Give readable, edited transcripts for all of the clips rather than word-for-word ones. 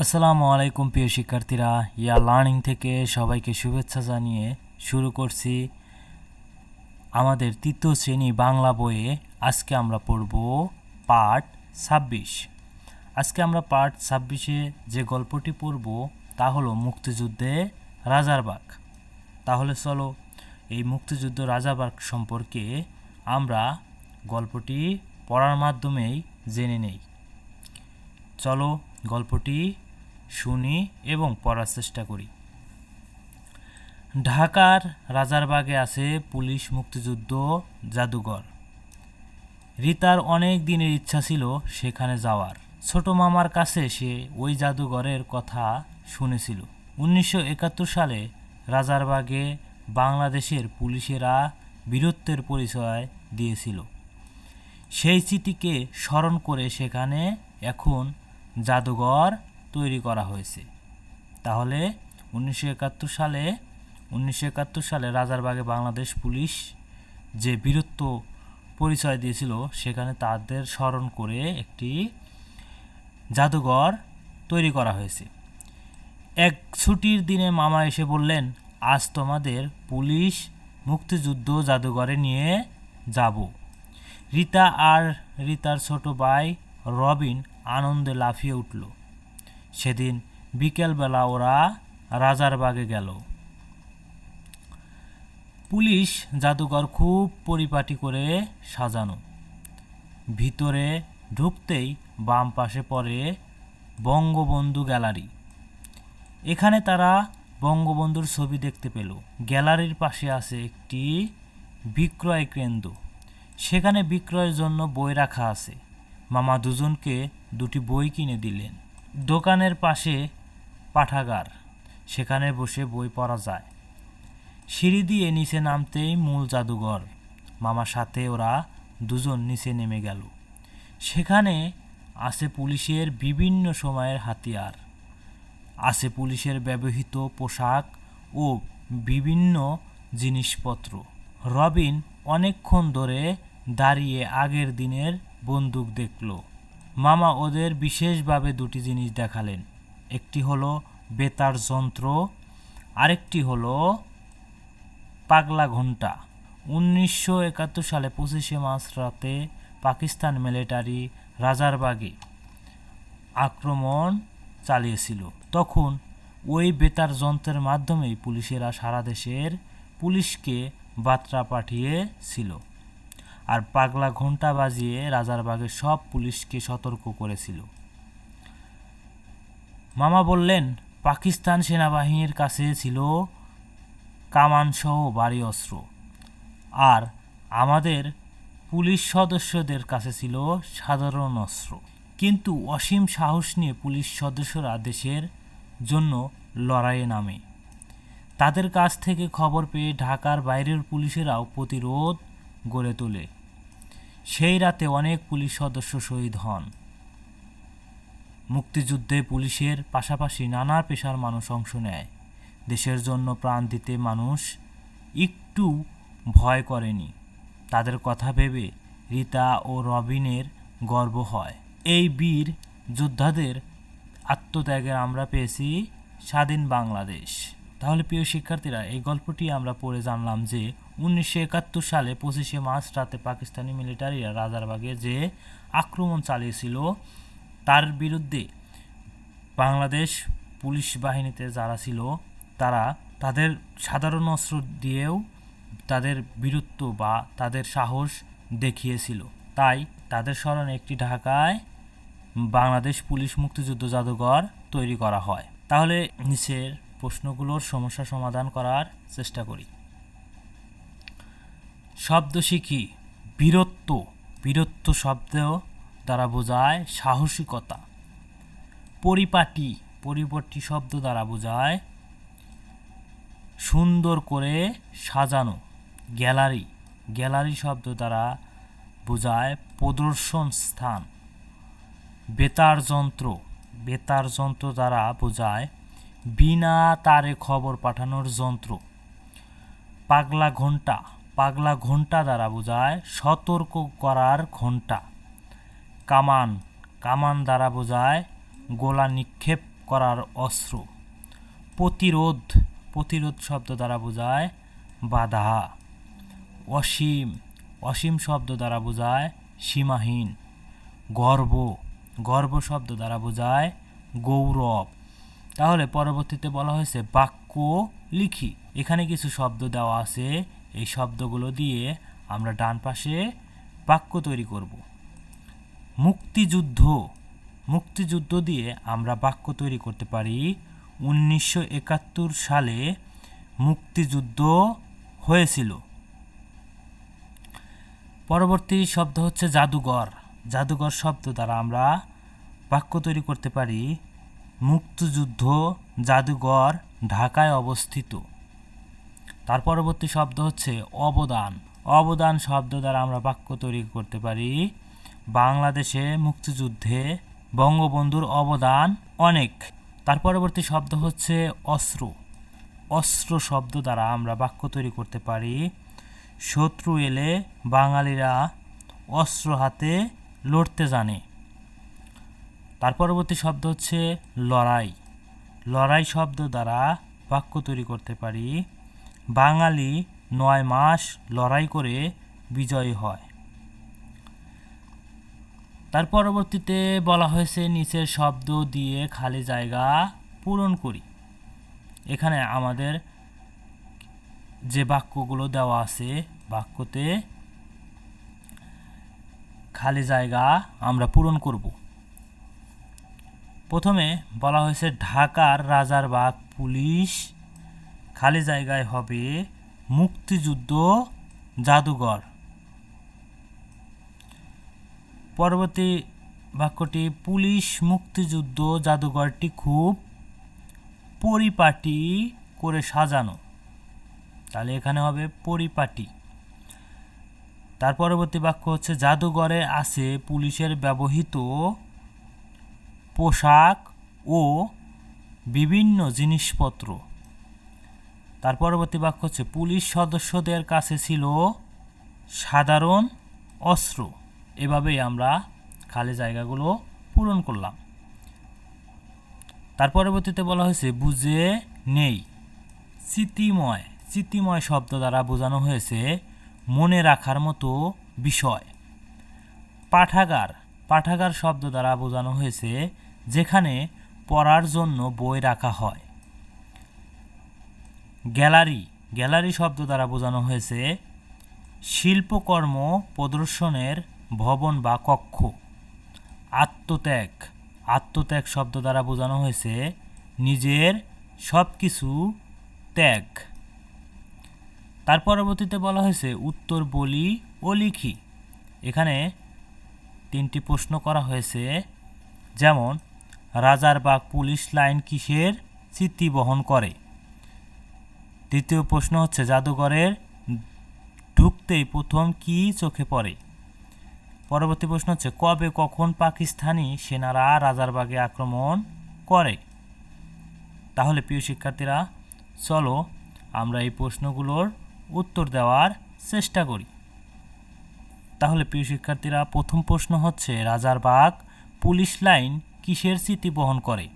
আসসালামু আলাইকুম প্রিয় শিক্ষার্থীরা, ইয়া লার্নিং থেকে সবাইকে শুভেচ্ছা জানিয়ে শুরু করছি আমাদের তৃতীয় শ্রেণী বাংলা বইয়ে। আজকে আমরা পড়ব পার্ট 26। আজকে আমরা পার্ট 26-এ যে গল্পটি পড়ব তা হলো মুক্তিযুদ্ধে রাজারবাগ। তাহলে চলো এই মুক্তিযুদ্ধ রাজারবাগ সম্পর্কে আমরা গল্পটি পড়ার মাধ্যমেই জেনে নেই। চলো গল্পটি শুনি এবং পড়ার চেষ্টা করি। ঢাকার রাজারবাগে আছে পুলিশ মুক্তিযুদ্ধ জাদুঘর। রিতার অনেক দিনের ইচ্ছা ছিল সেখানে যাওয়ার। ছোট মামার কাছে সে ওই জাদুঘরের কথা শুনেছিল। 1971 সালে রাজারবাগে বাংলাদেশের পুলিশেরা বীরত্বের পরিচয় দিয়েছিল। সেই স্মৃতিকে স্মরণ করে সেখানে এখন জাদুঘর তৈরি করা হয়েছে। তাহলে 1971 সালে রাজারবাগে বাংলাদেশ পুলিশ যে বীরত্ব পরিচয় দিয়েছিল সেখানে তাদের স্মরণ করে একটি জাদুঘর তৈরি করা হয়েছে। এক ছুটির দিনে মামা এসে বললেন, আজ তোমাদের পুলিশ মুক্তিযুদ্ধ জাদুঘরে নিয়ে যাব। রিতা আর রিতার ছোট ভাই রবিন আনন্দে লাফিয়ে উঠল। সেদিন বিকেলবেলা ওরা রাজারবাগে গেল। পুলিশ জাদুঘর খুব পরিপাটি করে সাজানো। ভিতরে ঢুকতেই বাম পাশে পড়ে বঙ্গবন্ধু গ্যালারি। এখানে তারা বঙ্গবন্ধুর ছবি দেখতে পেল। গ্যালারির পাশে আছে একটি বিক্রয় কেন্দ্র। সেখানে বিক্রয়ের জন্য বই রাখা আছে। মামা দুজনকে দুটি বই কিনে দিলেন। দোকানের পাশে পাঠাগার, সেখানে বসে বই পড়া যায়। সিঁড়ি দিয়ে নিচে নামতেই মূল জাদুঘর। মামার সাথে ওরা দুজন নিচে নেমে গেল। সেখানে আছে পুলিশের বিভিন্ন সময়ের হাতিয়ার, আছে পুলিশের ব্যবহৃত পোশাক ও বিভিন্ন জিনিসপত্র। রবিন অনেকক্ষণ ধরে দাঁড়িয়ে আগের দিনের বন্দুক দেখল। মামা ওদের বিশেষভাবে দুটি জিনিস দেখালেন। একটি হলো বেতার যন্ত্র, আরেকটি হলো পাগলা ঘণ্টা। 1971 সালে 25শে মার্চ রাতে পাকিস্তান মিলিটারি রাজারবাগে আক্রমণ চালিয়েছিল। তখন ওই বেতার যন্ত্রের মাধ্যমেই পুলিশেরা সারা দেশের পুলিশকে বার্তা পাঠিয়েছিল, আর পাগলা ঘণ্টা বাজিয়ে রাজারবাগের সব পুলিশকে সতর্ক করেছিল। মামা বললেন, পাকিস্তান সেনাবাহিনীর কাছে ছিল কামানসহ ভারী অস্ত্র, আর আমাদের পুলিশ সদস্যদের কাছে ছিল সাধারণ অস্ত্র। কিন্তু অসীম সাহস নিয়ে পুলিশ সদস্যরা দেশের জন্য লড়াইয়ে নামে। তাদের কাছ থেকে খবর পেয়ে ঢাকার বাইরের পুলিশেরাও প্রতিরোধ গড়ে তোলে। সেই রাতে অনেক পুলিশ সদস্য শহীদ হন। মুক্তিযুদ্ধে পুলিশের পাশাপাশি নানা পেশার মানুষ অংশ নেয়। দেশের জন্য প্রাণ দিতে মানুষ একটু ভয় করেনি। তাদের কথা ভেবে রিতা ও রবিনের গর্ব হয়। এই বীর যোদ্ধাদের আত্মত্যাগের আমরা পেয়েছি স্বাধীন বাংলাদেশ। তাহলে প্রিয় শিক্ষার্থীরা, এই গল্পটি আমরা পড়ে জানলাম যে 1971 সালে 25শে মার্চ রাতে পাকিস্তানি মিলিটারিরা রাজারবাগে যে আক্রমণ চালিয়েছিল তার বিরুদ্ধে বাংলাদেশ পুলিশ বাহিনীতে যারা ছিল তারা তাদের সাধারণ অস্ত্র দিয়েও তাদের বীরত্ব বা তাদের সাহস দেখিয়েছিল। তাই তাদের স্মরণে একটি ঢাকায় বাংলাদেশ পুলিশ মুক্তিযুদ্ধ জাদুঘর তৈরি করা হয়। তাহলে নিচের প্রশ্নগুলোর সমস্যা সমাধান করার চেষ্টা করি। শব্দ শিখি। বীরত্ব, বীরত্ব শব্দ দ্বারা বোঝায় সাহসিকতা। পরিপাটি, পরিপাটি শব্দ দ্বারা বোঝায় সুন্দর করে সাজানো। গ্যালারি, গ্যালারি শব্দ দ্বারা বোঝায় প্রদর্শন স্থান। বেতার যন্ত্র, বেতার যন্ত্র দ্বারা বোঝায় বিনা তারে খবর পাঠানোর যন্ত্র। পাগলা ঘণ্টা, পাগলা ঘণ্টা দ্বারা বোঝায় সতর্ক করার ঘণ্টা। কামান, কামান দ্বারা বোঝায় গোলা নিক্ষেপ করার অস্ত্র। প্রতিরোধ, প্রতিরোধ শব্দ দ্বারা বোঝায় বাধা। অসীম, অসীম শব্দ দ্বারা বোঝায় সীমাহীন। গর্ব, গর্ব শব্দ দ্বারা বোঝায় গৌরব। তাহলে পরবর্তীতে বলা হয়েছে বাক্য লিখি। এখানে কিছু শব্দ দেওয়া আছে, এই শব্দগুলো দিয়ে আমরা ডান পাশে বাক্য তৈরি করব। মুক্তিযুদ্ধ, মুক্তিযুদ্ধ দিয়ে আমরা বাক্য তৈরি করতে পারি 1971 সালে মুক্তিযুদ্ধ হয়েছিল। পরবর্তী শব্দ হচ্ছে জাদুঘর। জাদুঘর শব্দ দ্বারা আমরা বাক্য তৈরি করতে পারি মুক্তিযুদ্ধ জাদুঘর ঢাকায় অবস্থিত। তার পরবর্তী শব্দ হচ্ছে অবদান। অবদান শব্দ দ্বারা আমরা বাক্য তৈরি করতে পারি বাংলাদেশে মুক্তিযুদ্ধে বঙ্গবন্ধুর অবদান অনেক। তার পরবর্তী শব্দ হচ্ছে অস্ত্র। অস্ত্র শব্দ দ্বারা আমরা বাক্য তৈরি করতে পারি শত্রু এলে বাঙালিরা অস্ত্র হাতে লড়তে জানে। তার পরবর্তী শব্দ হচ্ছে লড়াই। লড়াই শব্দ দ্বারা বাক্য তৈরি করতে পারি বাঙালি 9 মাস লড়াই করে বিজয়ী হয়। তার পরবর্তীতে বলা হয়েছে নিচের শব্দ দিয়ে খালি জায়গা পূরণ করি। এখানে আমাদের যে বাক্যগুলো দেওয়া আছে বাক্যতে খালি জায়গা আমরা পূরণ করব। প্রথমে বলা হয়েছে ঢাকার রাজারবাগ পুলিশ, খালি জায়গায় হবে মুক্তিযুদ্ধ জাদুঘর। পরবর্তী বাক্যটি পুলিশ মুক্তিযুদ্ধ জাদুঘরটি খুব পরিপাটি করে সাজানো, তাহলে এখানে হবে পরিপাটি। তার পরবর্তী বাক্য হচ্ছে জাদুঘরে আছে পুলিশের ব্যবহৃত পোশাক ও বিভিন্ন জিনিসপত্র। তার পরবর্তী বাক্য হচ্ছে পুলিশ সদস্যদের কাছে ছিল সাধারণ অস্ত্র। এভাবেই আমরা খালি জায়গাগুলো পূরণ করলাম। তার পরবর্তীতে বলা হয়েছে বুঝে নেই। স্মৃতিময়, স্মৃতিময় শব্দ দ্বারা বোঝানো হয়েছে মনে রাখার মতো বিষয়। পাঠাগার, পাঠাগার শব্দ দ্বারা বোঝানো হয়েছে যেখানে পড়ার জন্য বই রাখা হয়। গ্যালারি, গ্যালারি শব্দ দ্বারা বোঝানো হয়েছে শিল্পকর্ম প্রদর্শনের ভবন বা কক্ষ। আত্মত্যাগ, আত্মত্যাগ শব্দ দ্বারা বোঝানো হয়েছে নিজের সব কিছু ত্যাগ। তার পরবর্তীতে বলা হয়েছে উত্তর বলি ও লিখি। এখানে 3টি প্রশ্ন করা হয়েছে, যেমন রাজারবাগ পুলিশ লাইন কিসের স্মৃতি বহন করে। দ্বিতীয় প্রশ্ন হচ্ছে জাদুঘরের ঢুকতেই প্রথম কি চোখে পড়ে। পরবর্তী প্রশ্ন হচ্ছে কবে কখন পাকিস্তানি সেনারা রাজারবাগে আক্রমণ করে। তাহলে প্রিয় শিক্ষার্থীরা চলো আমরা এই প্রশ্নগুলোর উত্তর দেওয়ার চেষ্টা করি। তাহলে প্রিয় শিক্ষার্থীরা প্রথম প্রশ্ন হচ্ছে রাজারবাগ পুলিশ লাইন কিসের স্মৃতি বহন করে।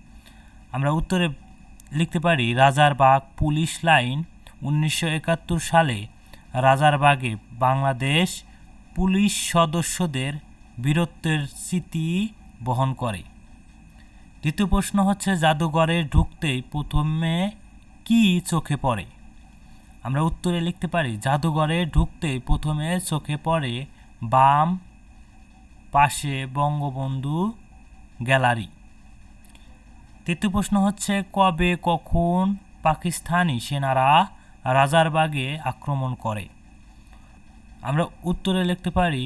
আমরা উত্তরে লিখতে পারি রাজারবাগ পুলিশ লাইন 1971 সালে রাজারবাগে বাংলাদেশ পুলিশ সদস্যদের বীরত্বের স্মৃতি বহন করে। দ্বিতীয় প্রশ্ন হচ্ছে জাদুঘরে ঢুকতেই প্রথমে কি চোখে পড়ে। আমরা উত্তরে লিখতে পারি জাদুঘরে ঢুকতেই প্রথমে চোখে পড়ে বাম পাশে বঙ্গবন্ধু গ্যালারি। তৃতীয় প্রশ্ন হচ্ছে কবে কখন পাকিস্তানি সেনারা রাজারবাগে আক্রমণ করে। আমরা উত্তরে লিখতে পারি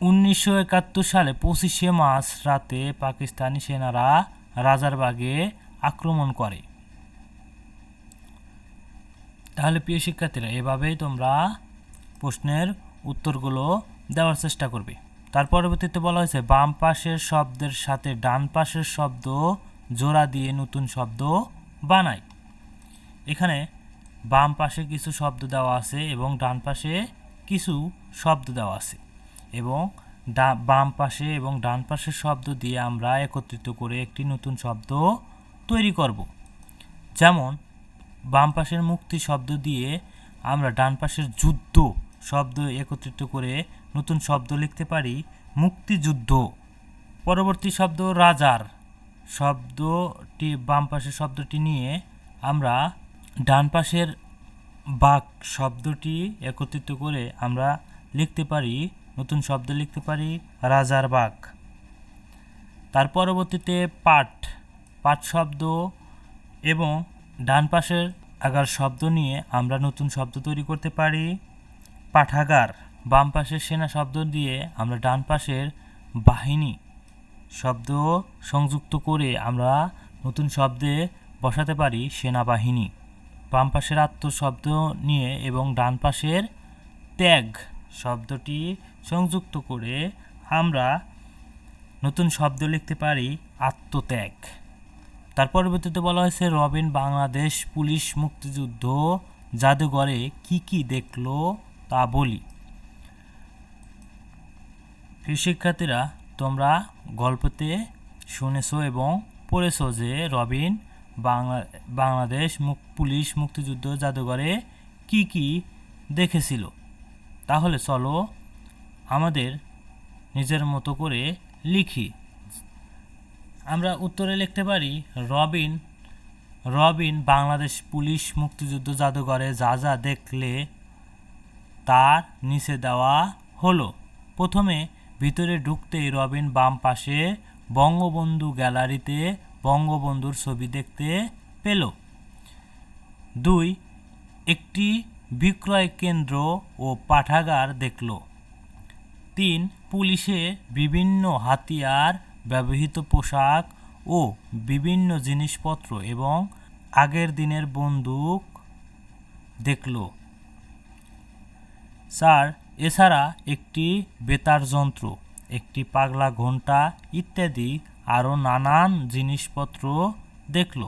1971 সালে 25শে মার্চ রাতে পাকিস্তানি সেনারা রাজারবাগে আক্রমণ করে। তাহলে প্রিয় শিক্ষার্থীরা এভাবেই তোমরা প্রশ্নের উত্তরগুলো দেওয়ার চেষ্টা করবে। তার পরবর্তীতে বলা হয়েছে বাম পাশের শব্দের সাথে ডান পাশের শব্দ জোড়া দিয়ে নতুন শব্দ বানাই। এখানে বাম পাশে কিছু শব্দ দেওয়া আছে এবং ডান পাশে কিছু শব্দ দেওয়া আছে এবং বাম পাশে এবং ডান পাশের শব্দ দিয়ে আমরা একত্রিত করে একটি নতুন শব্দ তৈরি করব। যেমন বাম পাশের মুক্তি শব্দ দিয়ে আমরা ডান পাশের যুদ্ধ শব্দ একত্রিত করে নতুন শব্দ লিখতে পারি মুক্তিযুদ্ধ। পরবর্তী শব্দ রাজার শব্দটি, বাম পাশের শব্দটি নিয়ে আমরা ডান পাশের বাক শব্দটি একত্রিত করে আমরা লিখতে পারি, নতুন শব্দ লিখতে পারি রাজার বাক। তার পরবর্তীতে পাট শব্দ এবং ডান পাশের আগার শব্দ নিয়ে আমরা নতুন শব্দ তৈরি করতে পারি পাঠাগার। বাম পাশের সেনা শব্দ দিয়ে আমরা ডান পাশের বাহিনী শব্দ সংযুক্ত করে আমরা নতুন শব্দে বসাতে পারি সেনাবাহিনী। বাম পাশের আত্ম শব্দ নিয়ে এবং ডান পাশের ত্যাগ শব্দটি সংযুক্ত করে আমরা নতুন শব্দ লিখতে পারি আত্মত্যাগ। তার পরবর্তীতে বলা হয়েছে রবিন বাংলাদেশ পুলিশ মুক্তিযুদ্ধ জাদুঘরে কি কি দেখলো তা বলি। প্রিয় শিক্ষার্থীরা, তোমরা গল্পতে শুনেছো এবং পড়েছো যে রবিন বাংলাদেশ পুলিশ মুক্তিযুদ্ধ জাদুঘরে কি কি দেখেছিল। তাহলে চলো আমাদের নিজের মতো করে লিখি। আমরা উত্তরে লিখতে পারি রবিন বাংলাদেশ পুলিশ মুক্তিযুদ্ধ জাদুঘরে যা যা দেখলে তার নিচে দেওয়া হলো। প্রথমে ভিতরে ঢুকতেই রবিন বাম পাশে বঙ্গবন্ধু গ্যালারিতে বঙ্গবন্ধুর ছবি দেখতে পেল। 2, একটি বিক্রয় কেন্দ্র ও পাঠাগার দেখল। 3, পুলিশে বিভিন্ন হাতিয়ার, ব্যবহৃত পোশাক ও বিভিন্ন জিনিসপত্র এবং আগের দিনের বন্দুক দেখল। 4, এছাড়া একটি বেতার যন্ত্র, একটি পাগলা ঘণ্টা ইত্যাদি আরও নানান জিনিসপত্র দেখল।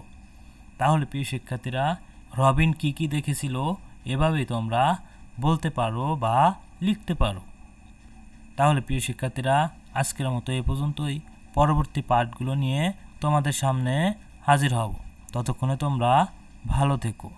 তাহলে প্রিয় শিক্ষার্থীরা, রবিন কি কি দেখেছিল এভাবেই তোমরা বলতে পারো বা লিখতে পারো। তাহলে প্রিয় শিক্ষার্থীরা, আজকের মতো এ পর্যন্তই। পরবর্তী পাঠগুলো নিয়ে তোমাদের সামনে হাজির হব। ততক্ষণে তোমরা ভালো থেকো।